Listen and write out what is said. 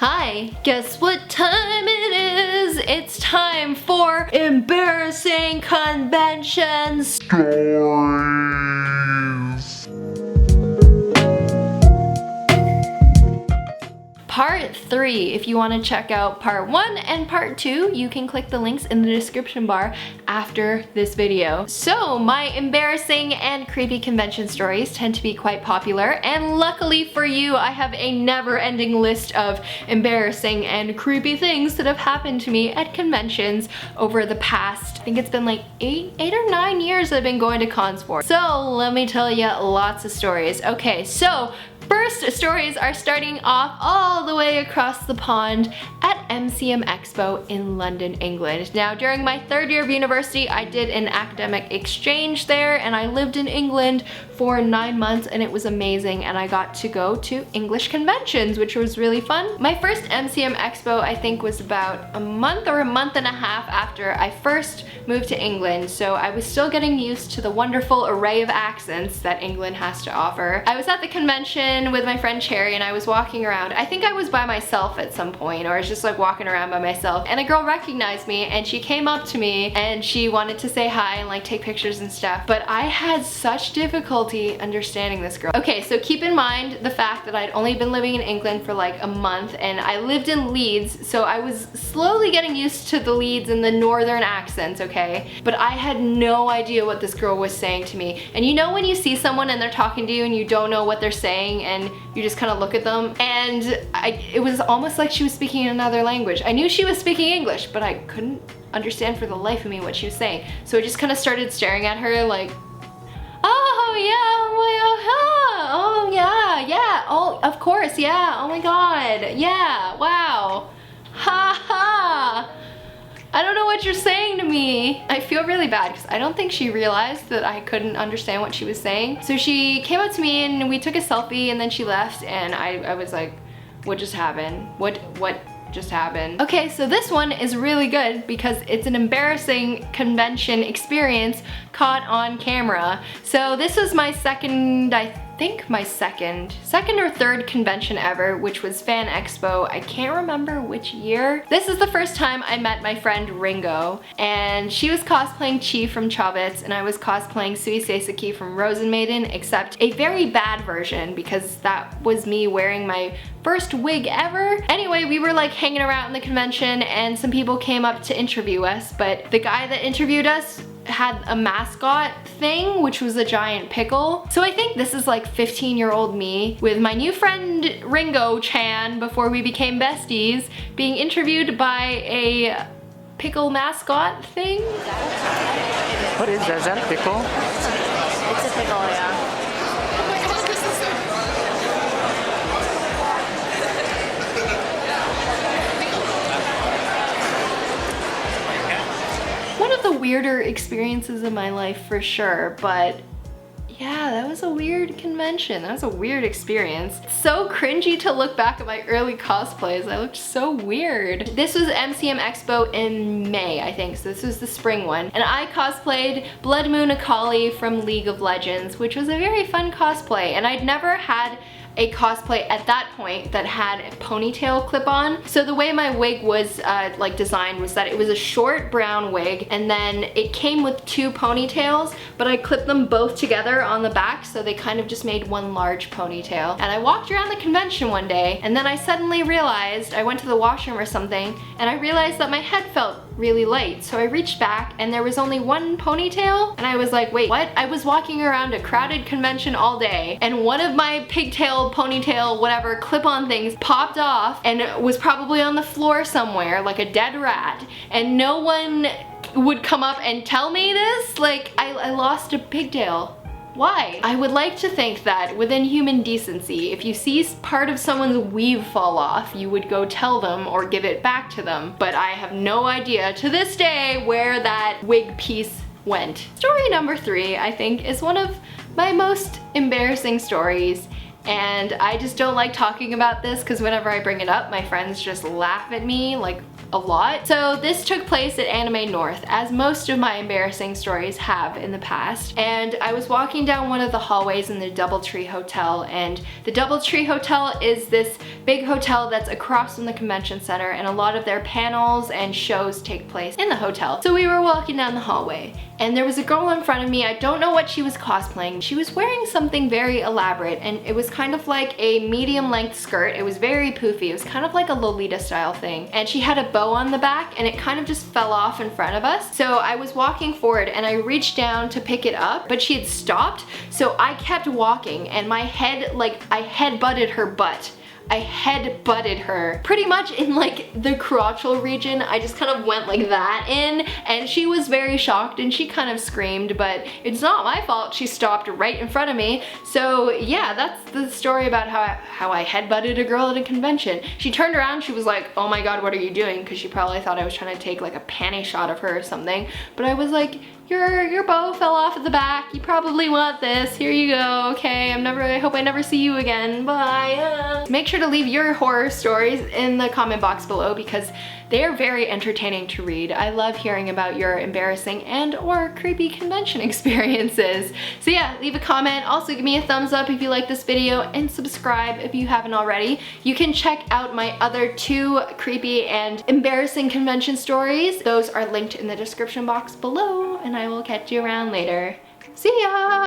Hi, guess what time it is? It's time for embarrassing convention stories. Part 3. If you want to check out part 1 and part 2, you can click the links in the description bar after this video. So my embarrassing and creepy convention stories tend to be quite popular, and luckily for you, I have a never-ending list of embarrassing and creepy things that have happened to me at conventions over the past, I think it's been like 8 or 9 years I've been going to cons for. So let me tell you lots of stories. Okay, so first stories are starting off all the way across the pond at MCM Expo in London, England. Now, during my 3rd year of university, I did an academic exchange there, and I lived in England for 9 months, and it was amazing, and I got to go to English conventions, which was really fun. My first MCM Expo, I think, was about a month or a month and a half after I first moved to England, so I was still getting used to the wonderful array of accents that England has to offer. I was at the convention with my friend Cherry, and I was walking around. I think I was by myself at some point, or I was just like walking around by myself, and a girl recognized me, and she came up to me and she wanted to say hi and like take pictures and stuff, but I had such difficulty understanding this girl. Okay, so keep in mind the fact that I'd only been living in England for like a month, and I lived in Leeds, so I was slowly getting used to the Leeds and the northern accents, okay? But I had no idea what this girl was saying to me. And you know when you see someone and they're talking to you and you don't know what they're saying, and you just kind of look at them, and it was almost like she was speaking another language. I knew she was speaking English, but I couldn't understand for the life of me what she was saying. So I just kind of started staring at her like, oh yeah, oh yeah, yeah, oh of course, yeah, oh my god, yeah, wow, ha ha. I don't know what you're saying to me. I feel really bad because I don't think she realized that I couldn't understand what she was saying. So she came up to me and we took a selfie, and then she left, and I was like, what just happened? What just happened? Okay, so this one is really good because it's an embarrassing convention experience caught on camera. So this was my second, I think my second or third convention ever, which was Fan Expo. I can't remember which year. This is the first time I met my friend Ringo, and she was cosplaying Chi from Chobits, and I was cosplaying Sui Seiseki from Rosen Maiden, except a very bad version because that was me wearing my first wig ever. Anyway, we were like hanging around in the convention, and some people came up to interview us, but the guy that interviewed us had a mascot thing, which was a giant pickle. So I think this is like 15-year-old me with my new friend Ringo-chan before we became besties being interviewed by a pickle mascot thing. What is that? Is that a pickle? It's a pickle, yeah. One of the weirder experiences in my life for sure, but yeah, that was a weird convention. That was a weird experience. So cringy to look back at my early cosplays. I looked so weird. This was MCM Expo in May, I think, so this was the spring one. And I cosplayed Blood Moon Akali from League of Legends, which was a very fun cosplay. And I'd never had a cosplay at that point that had a ponytail clip-on. So the way my wig was like designed was that it was a short brown wig, and then it came with 2 ponytails, but I clipped them both together on the back, so they kind of just made one large ponytail. And I walked around the convention one day, and then I suddenly realized, I went to the washroom or something, and I realized that my head felt really light. So I reached back and there was only 1 ponytail, and I was like, wait, what? I was walking around a crowded convention all day, and one of my pigtail, ponytail, whatever, clip-on things popped off and was probably on the floor somewhere like a dead rat, and no one would come up and tell me this. Like, I lost a pigtail. Why? I would like to think that within human decency, if you see part of someone's weave fall off, you would go tell them or give it back to them. But I have no idea to this day where that wig piece went. Story number 3, I think, is one of my most embarrassing stories. And I just don't like talking about this because whenever I bring it up, my friends just laugh at me like a lot. So this took place at Anime North, as most of my embarrassing stories have in the past. And I was walking down one of the hallways in the DoubleTree Hotel, and the DoubleTree Hotel is this big hotel that's across from the convention center, and a lot of their panels and shows take place in the hotel. So we were walking down the hallway, and there was a girl in front of me. I don't know what she was cosplaying. She was wearing something very elaborate, and it was kind of like a medium length skirt. It was very poofy. It was kind of like a Lolita style thing. And she had a bow on the back, and it kind of just fell off in front of us. So I was walking forward, and I reached down to pick it up, but she had stopped. So I kept walking, and my head, like, I head-butted her butt. I head-butted her pretty much in like the crotchal region. I just kind of went like that in, and she was very shocked and she kind of screamed, but it's not my fault. She stopped right in front of me. So yeah, that's the story about how I head-butted a girl at a convention. She turned around, she was like, oh my god, what are you doing? Because she probably thought I was trying to take like a panty shot of her or something. But I was like, your bow fell off at the back. You probably want this. Here you go. Okay, I hope I never see you again. Bye. Make sure to leave your horror stories in the comment box below because they are very entertaining to read. I love hearing about your embarrassing and or creepy convention experiences. So yeah, leave a comment. Also give me a thumbs up if you like this video and subscribe if you haven't already. You can check out my other 2 creepy and embarrassing convention stories. Those are linked in the description box below, and I will catch you around later. See ya!